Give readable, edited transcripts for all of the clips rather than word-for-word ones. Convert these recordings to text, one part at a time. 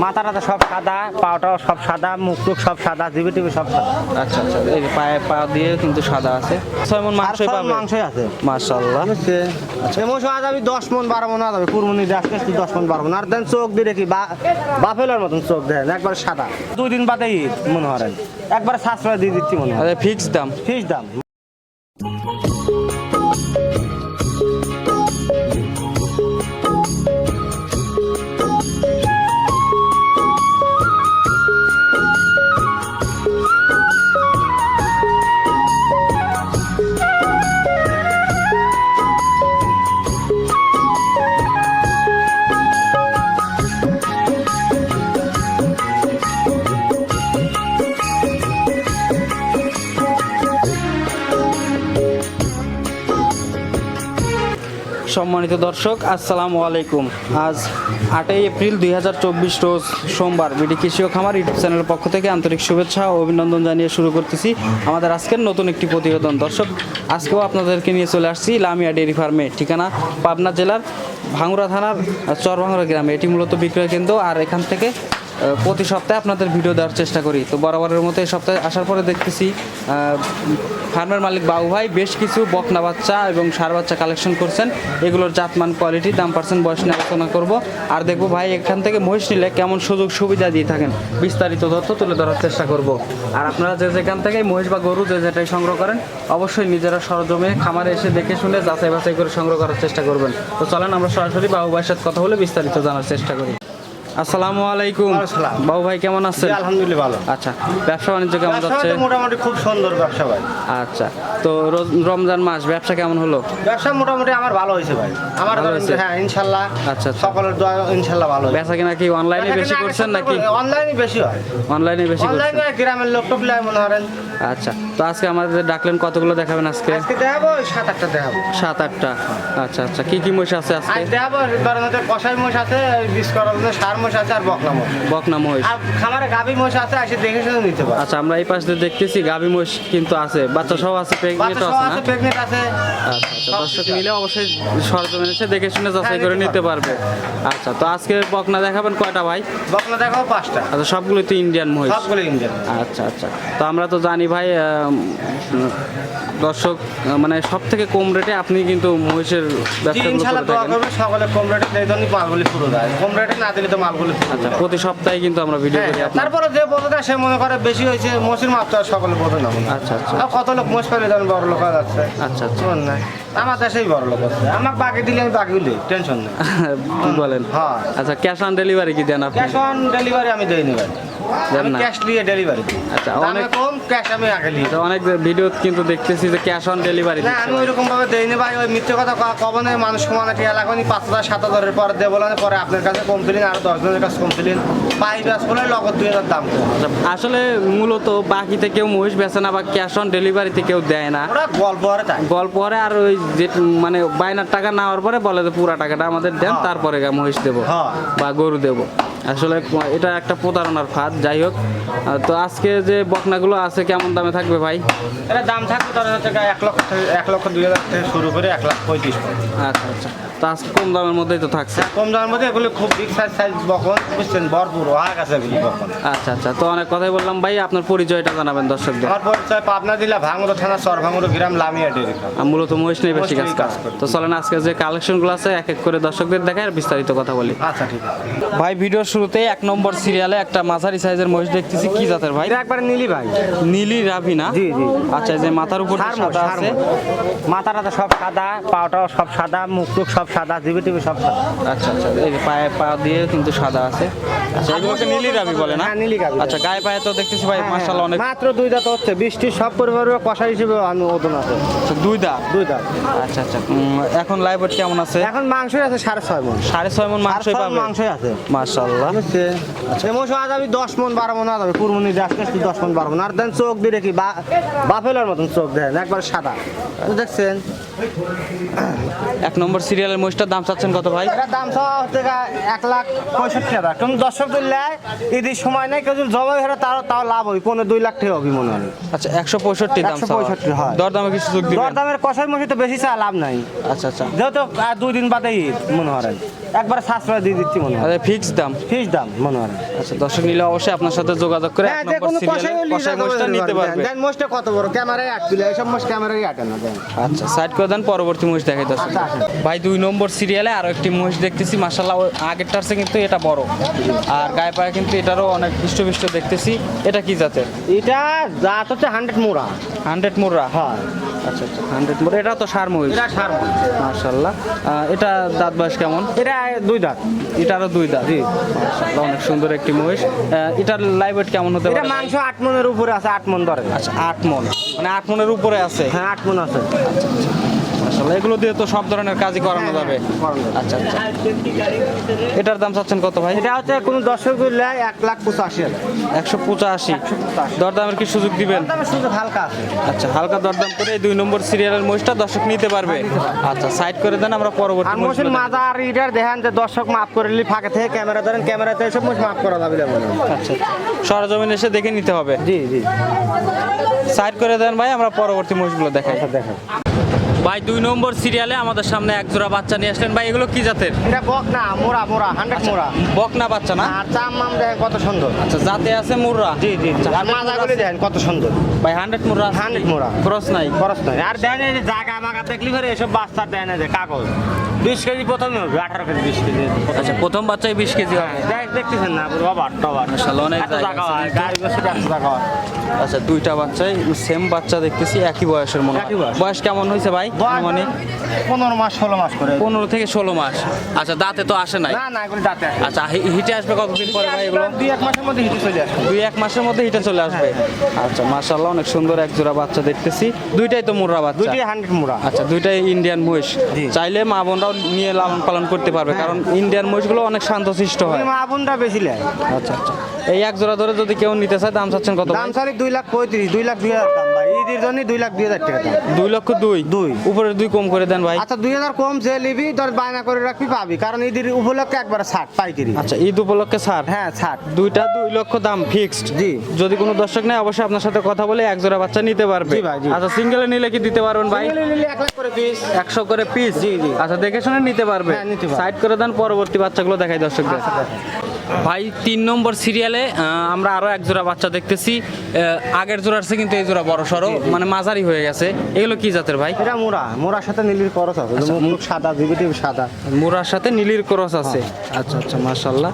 মাথাটা সব সাদা, পাওটাও সব সাদা, মুখ টুক সব সাদা, জিবি টিবি সব সাদা। আচ্ছা আচ্ছা, এই যে পায়ে পা দিয়ে কিন্তু সাদা আছে। 6 মণ মাংসই পাবে, মাংসই আছে মাশাআল্লাহ। এমন আজ আমি 10 মণ 12 মণ আদাবে কুরবানি রাখতে 10 মণ 12 মণ। আর দেন চোখ দিয়ে দেখি বাফেলার মতন চোখ দেন, একবার সাদা। 2 দিন বাদে ঈদ মনে হরেন, একবার সাশ্রয় দিয়ে দিচ্ছি মনে হয়। আরে ফিক্স দাম, ফিক্স দাম। সম্মানিত দর্শক আসসালামু আলাইকুম। আজ 8 এপ্রিল 2024 রোজ সোমবার বিডি কৃষি ও খামার ইউটিউব চ্যানেলের পক্ষ থেকে আন্তরিক শুভেচ্ছা ও অভিনন্দন জানিয়ে শুরু করতেছি আমাদের আজকের নতুন একটি প্রতিবেদন। দর্শক, আজকেও আপনাদেরকে নিয়ে চলে আসছি লামিয়া ডেয়ারি ফার্মে, ঠিকানা পাবনা জেলার ভাঙ্গুড়া থানার চরভাঙ্গুড়া গ্রামে। এটি মূলত বিক্রয় কেন্দ্র, আর এখান থেকে প্রতি সপ্তাহে আপনাদের ভিডিও দেওয়ার চেষ্টা করি। তো বরাবরের মতো এই সপ্তাহে আসার পরে দেখতেছি ফার্মের মালিক বাবু ভাই বেশ কিছু বকনা বাচ্চা এবং ষাঁড় বাচ্চা কালেকশন করছেন। এগুলোর জাতমান, কোয়ালিটি, দাম, পার্সেন্ট, বয়স নিয়ে আলোচনা করবো। আর দেখবো ভাই এখান থেকে মহিষ নিলে কেমন সুযোগ সুবিধা দিয়ে থাকেন, বিস্তারিত তথ্য তুলে ধরার চেষ্টা করব। আর আপনারা যে যেখান থেকে মহিষ বা গরু যে যেটাই সংগ্রহ করেন, অবশ্যই নিজেরা সরজমে খামারে এসে দেখে শুনে যাচাই বাছাই করে সংগ্রহ করার চেষ্টা করবেন। তো চলেন আমরা সরাসরি বাবু ভাইয়ের সাথে কথা বলে বিস্তারিত জানার চেষ্টা করি। আসসালামু আলাইকুম। বাবু ভাই কেমন আছেন? আলহামদুলিল্লাহ ভালো। আচ্ছা, ব্যবসা বাণিজ্য কেমন যাচ্ছে? মোটামুটি খুব সুন্দর ব্যবসা ভাই। আচ্ছা, তো রমজান মাস ব্যবসা কেমন হলো? ব্যবসা মোটামুটি আমার ভালো হয়েছে ভাই, আমার হ্যাঁ ইনশাল্লাহ। আচ্ছা, সকলের দোয়া ইনশাল্লাহ ভালো। বেচা কিনা কি অনলাইনে বেশি করছেন নাকি অনলাইনে বেশি হয়? অনলাইনে বেশি করছেন। অনলাইনে গ্রামের লোক টোক লাই মনে করেন। আচ্ছা, তো আজকে আমাদের ডাকলেন, কতগুলো দেখাবেন আজকে? আজকে দেখাবো 7-8টা দেখাবো। 7-8টা। আচ্ছা আচ্ছা, কি কি মহিষ আছে আজকে? আজ দেখাবো কষাই মহিষ আছে, বিষ করার জন্য ষাঁড় মহিষ আছে, আর বকনা মহিষ। বকনা মহিষ আর খামারে গাভী মহিষ আছে, এসে দেখে শুনে নিতে পারে। আচ্ছা, আমরা এই পাশ দিয়ে দেখতেছি গাভী মহিষ কিন্তু আছে, বাচ্চা সহ আছে, প্রেগনেন্টও আছে না? প্রেগনেন্ট আছে। আচ্ছা আচ্ছা, দর্শক নিলে অবশ্যই সরজমিনে এসে দেখে শুনে যাচাই করে নিতে পারবে। আচ্ছা, তো আজকে বকনা দেখাবেন কয়টা ভাই? বকনা দেখাবো 5টা। আচ্ছা, সবগুলো তো ইন্ডিয়ান মহিষ? সবগুলো ইন্ডিয়ান। আচ্ছা আচ্ছা, তো আমরা তো জানি ভাই দর্শক মানে সব থেকে কম রেটে আপনি কিন্তু মহিষের ব্যবসা ইনশাআল্লাহ দোয়া করবে সকলে কম রেটে দেয়, জন্য মালগুলি পুরো দেয়। কম রেটে না দিলে তো মালগুলি। আচ্ছা, প্রতি সপ্তাহে কিন্তু আমরা ভিডিও করি। তারপরে যে বোঝে না সে মনে করে বেশি হয়েছে, মহিষের মাপ তো আর সকলে বোঝে না। আচ্ছা আচ্ছা, আর কত লোক মহিষ পেলে যেন বড় লোক হয়ে যাচ্ছে। আচ্ছা আচ্ছা, নাই আমার দেশেই বড় লোক আছে, আমাকে বাকি দিলে আমি বাকি দিলে টেনশন নেই। কি বলেন? হ্যাঁ। আচ্ছা, ক্যাশ অন ডেলিভারি কি দেন আপনি? ক্যাশ অন ডেলিভারি আমি দেইনি ভাই, আমি ক্যাশ দিয়ে ডেলিভারি দিই। আচ্ছা, অনেক কম ক্যাশ আমি আগে দিই। অনেক ভিডিও কিন্তু দেখতেছি যে ক্যাশ অন ডেলিভারি না, আমি ওইরকম ভাবে দেইনি ভাই। ওই মিথ্যে কথা কবনে মানুষ সমানে টিয়া লাগানি 5,000-7,000 পরে দেবো না, পরে আপনার কাছে কমপ্লেন, আর 10 জনের কাছে কমপ্লেন, পাই ব্যাস বলে লগত 2,000 দাম কম। আসলে মূলত বাকিতে কেউ মহিষ বেচে না বা ক্যাশ অন ডেলিভারিতে কেউ দেয় না, ওরা গল্প করে তাই। গল্প করে। আর ওই যে মানে বাইনার টাকা নেওয়ার পরে বলে যে পুরা টাকাটা আমাদের দেন, তারপরে মহিষ দেবো বা গরু দেবো। আসলে এটা একটা প্রতারণার ফাঁদ। যাই হোক, তো আজকে যে বকনাগুলো আছে কেমন দামে থাকবে ভাই? এটা দাম থাকবে তার হচ্ছে 1,02,000 থেকে শুরু করে 1,35,000। আচ্ছা আচ্ছা, তো আজকে কম দামের মধ্যেই তো থাকছে। কম দামের মধ্যে এগুলো খুব বিগ সাইজ বকন, বুঝছেন, ভরপুর হয়ে গেছে এগুলি বকন। আচ্ছা আচ্ছা, তো অনেক কথাই বললাম ভাই, আপনার পরিচয়টা জানাবেন দর্শকদের। আমার পরিচয় পাবনা জেলা ভাঙ্গুড়া থানা চরভাঙ্গুড়া গ্রাম লামিয়া ডেয়ারি ফার্ম। মূলত মহিষ নিয়ে বেশি কাজ করি। তো চলেন আজকে যে কালেকশনগুলো আছে এক এক করে দর্শকদের দেখায় আর বিস্তারিত কথা বলি। আচ্ছা ঠিক আছে ভাই, ভিডিওর শুরুতে 1 নম্বর সিরিয়ালে একটা মাঝারি সাইজের মহিষ দেখতেছি, কি জাতের ভাই? এটা একবারে নীলি ভাই। নীলি রাভি না? জি জি। আচ্ছা, যে মাথার উপর সাদা আছে, মাথাটা সব সাদা, পাওটাও সব সাদা, মুখ টুক সব সাদা, জিবি টিবি সব সাদা। আচ্ছা আচ্ছা, এই যে পায়ে পা দিয়ে কিন্তু সাদা আছে। আচ্ছা, এগুলোকে নীলি রাভি বলে না? হ্যাঁ, নীলি রাভি। আচ্ছা, গায়ে পায়ে তো দেখতেছি ভাই মাশাআল্লাহ অনেক। মাত্র 2 দাঁত হচ্ছে, বৃষ্টির সব পরিবারের কষা হিসেবে আমি ওজন আছে। আচ্ছা, 2 দাঁত। 2 দাঁত। আচ্ছা আচ্ছা, এখন লাইভ ওয়েট কেমন আছে? এখন মাংসই আছে 6.5 মণ। 6.5 মণ মাংসই পাবে? মাংসই আছে মাশাআল্লাহ। আচ্ছা, এমন আজ আমি 10 মণ 12 মণ আদাবে কুরবানি রাখতে 10 মণ 12 মণ। আর দেন চোখ দিয়ে দেখি বাফেলার মতন চোখ দেন, একবার সাদা। দেখছেন 1 নম্বর সিরিয়ালের মহিষটার দাম চাচ্ছেন কত ভাই? এটা দাম চাওয়া হচ্ছে 1,65,000। তুমি দর্শক দিলে ঈদের সময় নাই, কেউ যদি জমা হয়ে তাও লাভ হবে, 2 লাখ টাকা হবে মনে হয়। আচ্ছা, 165 দাম। 165 হয়। দরদামে কি সুযোগ দিবেন? দরদামের কষাই মহিষ তো বেশি চা লাভ নাই। আচ্ছা আচ্ছা, যেহেতু 2 দিন বাদে ঈদ মনে হয়। একবার সাশ্রয় দিয়ে দিচ্ছি মনে হয়। আচ্ছা ফিক্স দাম। ফিক্স দাম মনে হয়। আচ্ছা দর্শক নিলে অবশ্যই আপনার সাথে যোগাযোগ করে এক হ্যাঁ, যে নম্বর কোনো সিরিয়ালে কষাই মোষটা নিতে পারবে। দেন মোষটা কত বড়, ক্যামেরায় আট তুলে, এইসব মোষ ক্যামেরায় আটে না দেন। আচ্ছা সাইড করে দেন, পরবর্তী মহিষ দেখাই দর্শক। আচ্ছা, আসেন। ভাই 2 নম্বর সিরিয়ালে আরো একটি মহিষ দেখতেছি, মাশাআল্লাহ আগেরটার চেয়ে কিন্তু এটা বড়, আর গায়ে পায়ে কিন্তু এটারও অনেক হৃষ্টপুষ্ট দেখতেছি। এটা কি জাতের? এটা জাত হচ্ছে 100 মোড়া। 100 মুর্রা। হ্যাঁ, আচ্ছা আচ্ছা 100 মুর্রা, এটা তো সার মহিষ। এটা সার মোষ। মাশাআল্লাহ। এটা দাঁত বয়স কেমন? এটা 2 দাঁত। এটারও 2 দাঁত। জি। মাশাআল্লাহ অনেক সুন্দর একটি মহিষ। এটার লাইভ ওয়েট কেমন হতে এটা পারে? মাংস 8 মনের উপরে আছে, 8 মন ধরে। আচ্ছা 8 মণ, মানে 8 মণের উপরে আছে। হ্যাঁ, 8 মন আছে। মাশাআল্লাহ এগুলো দিয়ে তো সব ধরনের কাজই করানো হ্যাঁ, যাবে। করানো যাবে। আচ্ছা আচ্ছা। এটার দাম চাচ্ছেন কত ভাই? এটা হচ্ছে কোনো দর্শক দিলে 1,85,000। 185। দরদামের কি সুযোগ দিবেন? দামের সুযোগ হালকা আছে। আচ্ছা হালকা দরদাম করে এই 2 নম্বর সিরিয়ালের মহিষটা দর্শক নিতে পারবে। আচ্ছা সাইড করে দেন, আমরা পরবর্তী আর মহিষ মোষের মাজা আর ইটার দেখেন যে দর্শক মাফ করে নিলি, ফাঁকে থেকে ক্যামেরা ধরেন, ক্যামেরাতে সব মোষ মাফ করা যাবে না মনে হয়। আচ্ছা সরজমিন এসে দেখে নিতে হবে। জি জি, সাইড করে দেন ভাই, আমরা পরবর্তী মহিষগুলো দেখাই। দেখেন ভাই 2 নম্বর সিরিয়ালে আমাদের সামনে এক জোড়া বাচ্চা নিয়ে আসলেন ভাই, এগুলো কি জাতের? এটা বক না, মোড়া মোড়া, 100 মোড়া। বকনা বাচ্চা না? আর চাম মাম দেখেন কত সুন্দর। আচ্ছা জাতে আছে মুর্রা। জি জি, আচ্ছা, আর মাজাগুলি দেখেন কত সুন্দর। ভাই 100 মুর্রা। 100 মোড়া, ক্রস নাই। খরচ নয়। আর দেখেন এই যে জায়গা মাগা দেখলি ফেরে এসব বাচ্চা দেয় না যে কাগজ 20 কেজি প্রথমে হবে, 18 কেজি 20 কেজি। আচ্ছা প্রথম বাচ্চায় 20 কেজি হবে। দেখতেছেন না বাবা টবার, মাশাআল্লাহ অনেক এত জায়গা জায়গা আছে হয়, কিন্তু। গাড়ি বসে এত জায়গা হয়। আচ্ছা দুইটা বাচ্চাই সেম বাচ্চা দেখতেছি, একই বয়সের মনে হয়। একই বয়স। বয়স কেমন হয়েছে ভাই? মানে 15 মাস 16 মাস করে। 15 থেকে 16 মাস। আচ্ছা দাঁতে তো আসে নাই। না না, এগুলো দাঁতে আসে। আচ্ছা হিটে আসবে কতদিন পরে ভাই এগুলো? 2-1 মাসের মধ্যে হিটে চলে আসে। 2-1 মাসের মধ্যে হিটে চলে আসবে। আচ্ছা মাশাআল্লাহ অনেক সুন্দর এক জোড়া বাচ্চা দেখতেছি, দুইটাই তো মুর্রা বাচ্চা। দুইটি 100 মোড়া। আচ্ছা দুইটাই ইন্ডিয়ান মহিষ। জি। চাইলে মা বোনরাও নিয়ে লালন পালন করতে পারবে, কারণ ইন্ডিয়ান মহিষগুলো অনেক শান্তশিষ্ট হয়। মা বোনটা বেশি নেয়। আচ্ছা আচ্ছা। এই এক জোড়া ধরে যদি কেউ নিতে চায় দাম চাচ্ছেন কত? দাম চালি 2,35,000, 2,02,000 দাম ভাই। ঈদের জন্য 2,02,000 টাকা দাম। 2 লক্ষ 2। উপরের 2 কম করে দেন ভাই। আচ্ছা 2,000 কম যে নিবি তোর বায়না করে রাখবি পাবি, কারণ ঈদের উপলক্ষে একবারে 60 পাইকারি। আচ্ছা ঈদ উপলক্ষে ছাড়। হ্যাঁ 60। দুইটা 2 লক্ষ দাম ফিক্সড। জি। যদি কোনো দর্শক নেয় অবশ্যই আপনার সাথে কথা বলে এক জোড়া বাচ্চা নিতে পারবে। জি ভাই, জি। আচ্ছা সিঙ্গেলে নিলে কি দিতে পারবেন ভাই? নিলে 1 লাখ করে পিস। 100 করে পিস। জি, জি। আচ্ছা দেখে শুনে নিতে পারবে। হ্যাঁ, নিতে পারবে। সাইড করে দেন, পরবর্তী বাচ্চাগুলো দেখাই দর্শকদের। ভাই 3 নম্বর সিরিয়ালে আমরা আরো এক জোড়া বাচ্চা দেখতেছি। আগের জোড়ার চেয়ে কিন্তু এই জোড়া বড় সড়ো, মানে মাঝারি হয়ে গেছে। এগুলো কি জাতের ভাই? এটা মোড়া, মোড়ার সাথে নীলির করস আছে। মুখ সাদা, জিবিটি সাদা। মুরার সাথে নীলির ক্রস আছে। আচ্ছা আচ্ছা মাশাআল্লাহ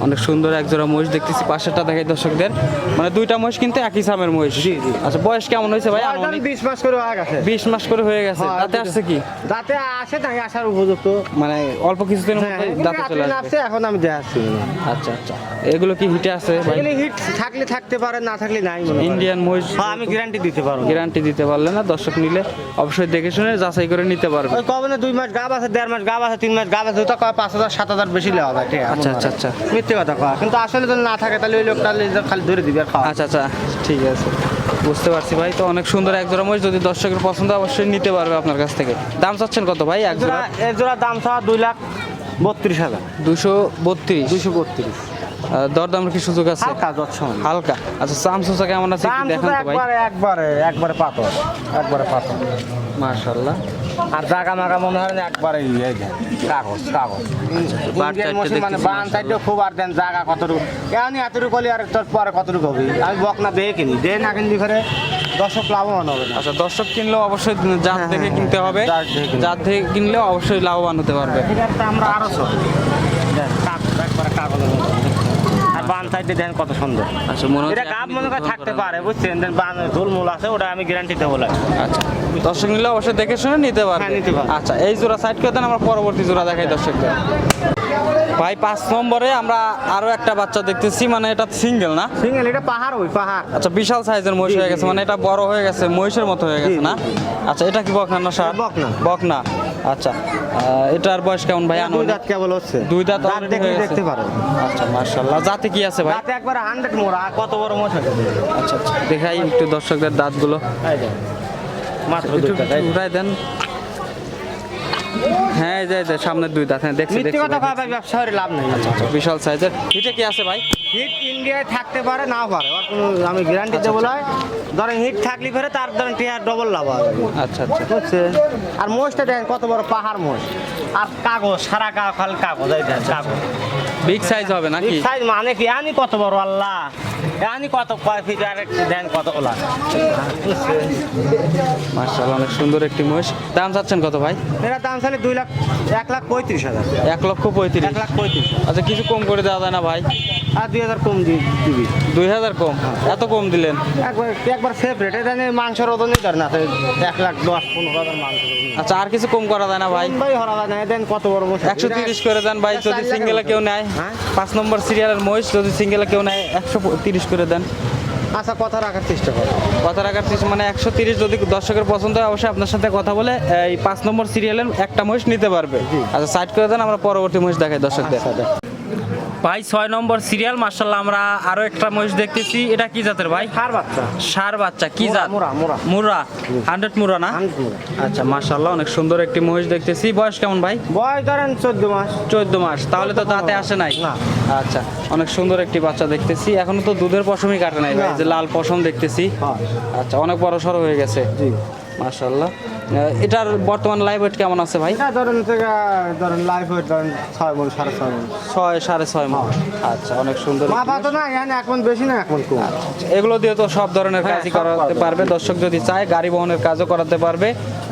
অনেক সুন্দর এক জোড়া মহিষ দেখতেছি। পাশেরটা দেখাই দর্শকদের, মানে দুইটা মহিষ কিন্তু একই সামের মহিষ। জি, জি। আচ্ছা বয়স কেমন হয়েছে ভাই? বয়স ধরেন 20 মাস করে হয়ে গেছে। 20 মাস করে হয়ে গেছে। হ্যাঁ, দাঁতে আসছে কি? দাঁতে আসে নাই, আসার উপযুক্ত। মানে অল্প কিছুদিনের হ্যাঁ, মধ্যে দাঁতে চলে আসবে। আসছে, এখন আমি দেখাচ্ছি। আচ্ছা আচ্ছা এগুলো কি হিটে আছে ভাই? এগুলি হিট থাকলে থাকতে পারে, না থাকলে নাই মনে হয়। ইন্ডিয়ান মহিষ হ্যাঁ, আমি গ্যারান্টি দিতে পারবো। গ্যারান্টি দিতে পারলে না, দর্শক নিলে অবশ্যই দেখে শুনে যাচাই করে নিতে পারবে। ওই কবে না 2 মাস গাব আছে, 1.5 মাস গাব আছে, 3 মাস গাব আছে, তো কয় 5,000 7,000 বেশি লেওয়া যায়। ঠিক আছে? আচ্ছা আচ্ছা আচ্ছা মিথ্যে কথা কয়, কিন্তু আসলে যদি না থাকে তাহলে ওই লোকটা খালি ধরে দিবে আর খাওয়া। আচ্ছা আচ্ছা ঠিক আছে, বুঝতে পারছি ভাই। তো অনেক সুন্দর এক জোড়া মহিষ, যদি দর্শকের পছন্দ অবশ্যই নিতে পারবে আপনার কাছ থেকে। দাম চাচ্ছেন কত ভাই এক জোড়া? এর জোড়া দাম চাওয়া 2,32,000। 232। 232 দরদামের কি সুযোগ আছে? হালকা যাচ্ছে হালকা। আচ্ছা চামচুচা কেমন আছে দাম একটু দেখান তো ভাই। একবারে পাথর, একবারে পাথর। মাশাআল্লাহ। আর জাগা মাগা মনে হয় না একবারে কাগজ কাগজ। বার ইন্ডিয়ান চারটে মশিন মানে দেখতেছি, বান সাইডে খুব, আর দেন জাগা কতটুকু এমনি এতটুকু হলে আর তোর পরে কতটুকু হবে। আমি বক না দিয়ে কিনি, দিয়ে না কিনলি ফেরে দর্শক লাভবান হবে না। আচ্ছা দর্শক কিনলেও অবশ্যই জাত হ্যাঁ, দেখে হ্যাঁ, কিনতে হবে। জাত দেখে কিনতে জাত দেখে কিনলেও অবশ্যই লাভবান হতে পারবে। এটা একটা আমরা আরো কাগজ, একবারে কাগজের মতো। আর বান সাইডে দেখেন কত সুন্দর। আচ্ছা মনে হচ্ছে এটা গাব মনে করে থাকতে পারে, বুঝছেন? দেন বান ঝুলমুল আছে, ওটা আমি গ্যারান্টিতে বলে। আচ্ছা দর্শক নিলে অবশ্যই দেখে শুনে নিতে পারবে। হ্যাঁ, নিতে পারবে। আচ্ছা এই জোড়া সাইড করে দেন, আমরা পরবর্তী জোড়া দেখাই দর্শকদের। ভাই 5 নম্বরে আমরা আরো একটা বাচ্চা দেখতেছি, মানে এটা সিঙ্গেল না? সিঙ্গেল, এটা পাহাড়, ওই পাহাড়। আচ্ছা বিশাল সাইজের মহিষ হয়ে গেছে, মানে এটা বড় হয়ে গেছে, মহিষের মতো হয়ে গেছে জি, না? আচ্ছা এটা কি বকনা না ষাঁড়? বকনা। বকনা। আচ্ছা এটার বয়স কেমন ভাই? 2 দাঁত কেবল হচ্ছে। 2 দাঁত দাঁত already দেখলে হয়ে গেছে। দেখতে পারেন। আচ্ছা মাশাআল্লাহ। জাতে কি আছে ভাই? দাঁতে একবারে 100 মোড়া, কত বড় মোষ হয়ে গেছে। আচ্ছা আচ্ছা দেখাই একটু দর্শকদের দাঁতগুলো। এই দেখেন, মাত্র একটু 2 দাঁত। উঠাই দেন। হ্যাঁ এই যে সামনের দুই দাঁত, হ্যাঁ দেখছি মিথ্যে দেখছি কথা ভাই, কয় ভাই, ব্যবসা করে লাভ নেই। আচ্ছা, বিশাল সাইজের। হিটে কি আছে ভাই? হিট ইন্ডিয়ায় থাকতে পারে, নাও পারে, ওর কোনো আমি গ্যারান্টি দেবো না। ধরেন হিট থাকলে পরে তার ধরেন টিয়ার ডবল লাভ হবে। আচ্ছা আচ্ছা, বুঝছে? আর মোষটা দেখেন কত বড় পাহাড় মোষ, আর কাগজ, সারা খালি কাগজ, এই দেখেন কাগজ। বিগ সাইজ হবে নাকি? সাইজ মানে কি, আনি কত বড় আল্লাহ, আনি কত কয় ফিট, আর দেন কত ওলা। বুঝছে? মাশাআল্লাহ, অনেক সুন্দর একটি মহিষ। দাম চাচ্ছেন কত ভাই? এটার দাম চাইলে 1,35,000। 1,35,000। 1,35,000। আচ্ছা, কিছু কম করে দেওয়া যায় না ভাই? আর 2,000 কম দিবি। 2,000 কম? এত কম দিলেন? একবার ফেভারেট, এটা নিয়ে মাংসের ওজনই ধর না, 1,10,000-15,000 মাংস। আচ্ছা, আর কিছু কম করা যায় না ভাই? ভাই হরা যায়, দেন কত বড় মোষ। 130 করে দেন ভাই, যদি সিঙ্গেলে কেউ নেয়। 5 নম্বর সিরিয়ালের মহিষ যদি সিঙ্গেলে কেউ নেয় 130 করে দেন। আচ্ছা, কথা রাখার চেষ্টা করো। কথা রাখার চেষ্টা, মানে 130 যদি দর্শকের পছন্দ হয় অবশ্যই আপনার সাথে কথা বলে এই 5 নম্বর সিরিয়ালের একটা মহিষ নিতে পারবে। আচ্ছা, সাইড করে দেন, আমরা পরবর্তী মহিষ দেখাই দর্শকদের। ভাই 6 নম্বর সিরিয়াল, মাশাআল্লাহ আমরা আরো একটা মহিষ দেখতেছি। এটা কি জাতের ভাই? ষাঁড় বাচ্চা। ষাঁড় বাচ্চা, কি জাত? মুরা। মুরা, 100 মুরা না? 100 মুরা। আচ্ছা, মাশাআল্লাহ অনেক সুন্দর একটি মহিষ দেখতেছি। বয়স কেমন ভাই? বয়স ধরেন 14 মাস। 14 মাস, তাহলে তো দাঁতে আসে নাই? না। আচ্ছা, অনেক সুন্দর একটি বাচ্চা দেখতেছি। এখনো তো দুধের পশমই কাটে নাই ভাই, না। যে লাল পশম দেখতেছি। হ্যাঁ। আচ্ছা, অনেক বড় সড়ো হয়ে গেছে। জি। মাশাআল্লাহ। এটার বর্তমান লাইভ ওয়েট কেমন আছে ভাই? এটা ধরেন লাইফ ওয়েট ধরেন 6 মণ, 6.5 মণ। 6.5 মণ। আচ্ছা, অনেক সুন্দর। মাপা তো না, এখানে 1 মণ বেশি না, 1 মণ কম। এগুলো দিয়ে তো সব ধরনের হ্যাঁ, কাজই সব করাতে করা পারবে। দর্শক যদি চায় গাড়ি বহনের কাজও করাতে পারবে,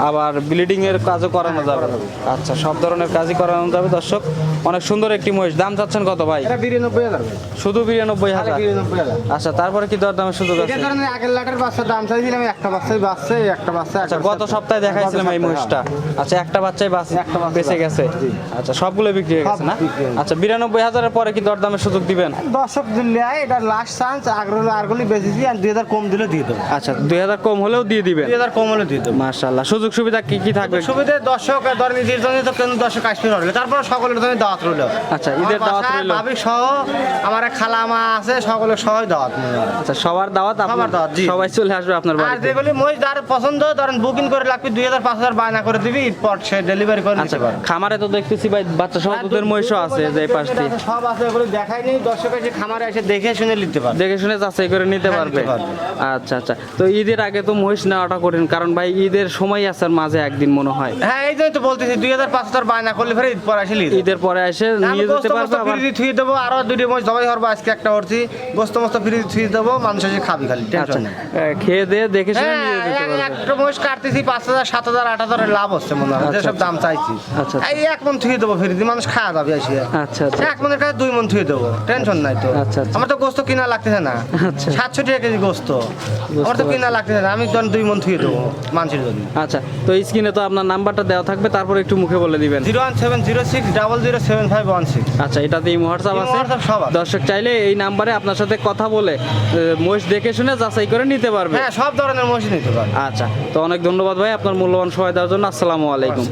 আবার ব্লিডিং এর কাজও করানো যাবে। আচ্ছা, সব ধরনের কাজই করানো যাবে। দর্শক, অনেক সুন্দর একটি মহিষ। দাম চাচ্ছেন কত ভাই? এটা 92,000। শুধু 92,000? 92,000। আচ্ছা, তারপরে কি দরদামের সুযোগ এটা আছে? ধরেন আগের লাটের বাচ্চা দাম চাইছিলাম, একটা বাচ্চাই বাচ্চা, একটা বাচ্চা। আচ্ছা, গত সপ্তাহে দেখাইছিলাম এই মহিষটা। আচ্ছা, একটা বাচ্চাই একটা বাচ্চা বেঁচে গেছে। জি। আচ্ছা, সবগুলো বিক্রি হয়ে গেছে সব না? বিক্রি হয়ে গেছে। আচ্ছা, 92,000 এর পরে কি দরদামের সুযোগ দিবেন? দর্শক দিলে এটা লাস্ট চান্স, আরগুলি বেশি আর 2,000 কম দিলে দিয়ে দেবো। আচ্ছা, 2,000 কম হলেও দিয়ে দিবেন? 2,000 কম হলে দিয়ে দেবো। মাশাআল্লাহ। সুযোগ সুবিধা কি কি থাকবে? সুবিধা দর্শক ধরেন ঈদের জন্য তো কেন দর্শক আসবে রইলো, তারপর সকলের জন্য দাওয়াত রইলো। আচ্ছা, ঈদের দাওয়াত রইলো। ভাবি সহ আমার এক খালামা আছে, সকলের সবাই দাওয়াত। আচ্ছা, সবার দাওয়াত, সবার দাওয়াত, জি। সবাই চলে আসবে আপনার আর বাড়িতে। যেগুলি মহিষ যার পছন্দ ধরেন বুকিং করে রাখবি, 2,000-5,000 বায়না করে দিবি, পর সে ডেলিভারি করে আচ্ছা, নিতে পারবে। খামারে তো দেখতেছি ভাই বাচ্চা সহ দুধের মহিষও আছে যে এই পাশটি। সব আছে, এগুলো দেখাই নেই, দর্শক এসে খামারে এসে দেখে শুনে নিতে পারবে। দেখে শুনে যাচাই করে নিতে হ্যাঁ, পারবে। নিতে পারবে। আচ্ছা আচ্ছা, তো ঈদের আগে তো মহিষ নেওয়াটা কঠিন, কারণ ভাই ঈদের সময় আছে আর মাঝে একদিন মনে হয়। হ্যাঁ, এই জন্যই তো বলতেছি 2,000-5,000 বায়না করলে ফের ঈদ পর আসে ঈদের পরে এসে নিয়ে যেতে পারবে। আবার ফ্রি থুয়ে দেবো, আরো 2টি মাছ জবাই হরবো, আজকে একটা হরছি, গোস্ত মস্ত ফ্রি থুয়ে দেবো, মানুষ এসে খাবি খালি, আচ্ছা, টেনশন নেই। খেয়ে দিয়ে দেখে শুনে নিয়ে যেতে হ্যাঁ, পারবে। একটা মহিষ কাটতেছি 5,000, 7,000, 8,000 লাভ হচ্ছে মনে হয়, আচ্ছা, যেসব দাম চাইছি। আচ্ছা, এই 1 মণ থুয়ে দেবো ফ্রি, মানুষ খাওয়া যাবে এসে। আচ্ছা আচ্ছা 1 মণের কাছে 2 মণ থুয়ে দেবো, টেনশন নাই তো। আচ্ছা, আচ্ছা। আমার তো গোস্ত কিনা লাগতেছে না, আচ্ছা। 700 টাকা কেজি গোস্ত, আমার তো কিনা লাগতেছে না, আমি ধরেন 2 মণ থুয়ে দেবো মানুষের জন্য। আচ্ছা, তো স্ক্রিনে তো আপনার নাম্বারটা দেওয়া থাকবে, তারপর একটু মুখে বলে দিবেন। 01706007516। আচ্ছা, এটাতেই হোয়াটসঅ্যাপ আছে। WhatsApp সব আছে। দর্শক চাইলে এই নাম্বারে আপনার সাথে কথা বলে মহিষ দেখে শুনে যাচাই করে নিতে পারবে। হ্যাঁ, সব ধরনের মহিষ নিতে পারবে। আচ্ছা, তো অনেক ধন্যবাদ ভাই আপনার মূল্যবান সময় দেওয়ার জন্য। আসসালামু আলাইকুম।